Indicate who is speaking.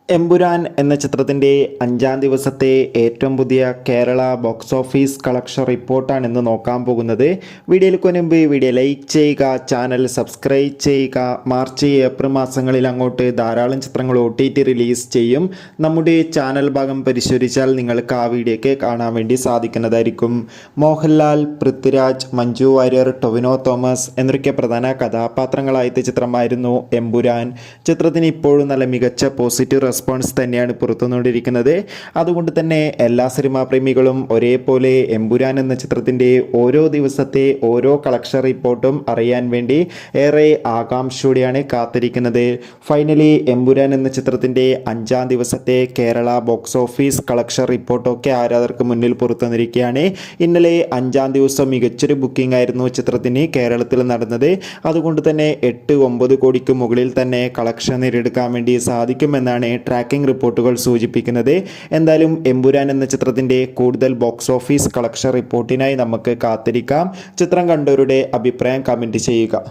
Speaker 1: എമ്പുരാൻ എന്ന ചിത്രത്തിൻ്റെ 5-ാം ദിവസത്തെ ഏറ്റവും പുതിയ കേരള ബോക്സ് ഓഫീസ് കളക്ഷൻ റിപ്പോർട്ടാണ് ഇന്ന് നോക്കാൻ പോകുന്നത്. വീഡിയോയിലേക്ക് മുൻപ് വീഡിയോ ലൈക്ക് ചെയ്യുക, ചാനൽ സബ്സ്ക്രൈബ് ചെയ്യുക. മാർച്ച് ഏപ്രിൽ മാസങ്ങളിൽ അങ്ങോട്ട് ധാരാളം ചിത്രങ്ങൾ OTT റിലീസ് ചെയ്യും. നമ്മുടെ ചാനൽ ഭാഗം പരിശോധിച്ചാൽ നിങ്ങൾക്ക് ആ വീഡിയോയ്ക്ക് കാണാൻ വേണ്ടി സാധിക്കുന്നതായിരിക്കും. മോഹൻലാൽ, പൃഥ്വിരാജ്, മഞ്ജു വാര്യർ, ടൊവിനോ തോമസ് എന്നൊക്കെ പ്രധാന കഥാപാത്രങ്ങളായ ചിത്രമായിരുന്നു എമ്പുരാൻ. ചിത്രത്തിന് ഇപ്പോഴും നല്ല മികച്ച പോസിറ്റീവ് റെസ്പോൺസ് തന്നെയാണ് പുറത്തുവന്നുകൊണ്ടിരിക്കുന്നത്. അതുകൊണ്ട് തന്നെ എല്ലാ സിനിമാ പ്രേമികളും ഒരേപോലെ എമ്പുരാൻ എന്ന ചിത്രത്തിൻ്റെ ഓരോ ദിവസത്തെ ഓരോ കളക്ഷൻ റിപ്പോർട്ടും അറിയാൻ വേണ്ടി ഏറെ ആകാംക്ഷയോടെയാണ് കാത്തിരിക്കുന്നത്. ഫൈനലി എമ്പുരാൻ എന്ന ചിത്രത്തിൻ്റെ 5-ാം ദിവസത്തെ കേരള ബോക്സ് ഓഫീസ് കളക്ഷൻ റിപ്പോർട്ടൊക്കെ ആരാധകർക്ക് മുന്നിൽ പുറത്തുവന്നിരിക്കുകയാണ്. ഇന്നലെ 5-ാം ദിവസം മികച്ചൊരു ബുക്കിംഗ് ആയിരുന്നു ചിത്രത്തിന് കേരളത്തിൽ നടന്നത്. അതുകൊണ്ട് തന്നെ 8-9 കോടിക്ക് മുകളിൽ തന്നെ കളക്ഷൻ നേടിയെടുക്കാൻ വേണ്ടി സാധിക്കുമെന്നാണ് ട്രാക്കിംഗ് റിപ്പോർട്ടുകൾ സൂചിപ്പിക്കുന്നത്. എന്തായാലും എമ്പുരാൻ എന്ന ചിത്രത്തിൻ്റെ കൂടുതൽ ബോക്സ് ഓഫീസ് കളക്ഷൻ റിപ്പോർട്ടിനായി നമുക്ക് കാത്തിരിക്കാം. ചിത്രം കണ്ടവരുടെ അഭിപ്രായം കമൻറ്റ് ചെയ്യുക.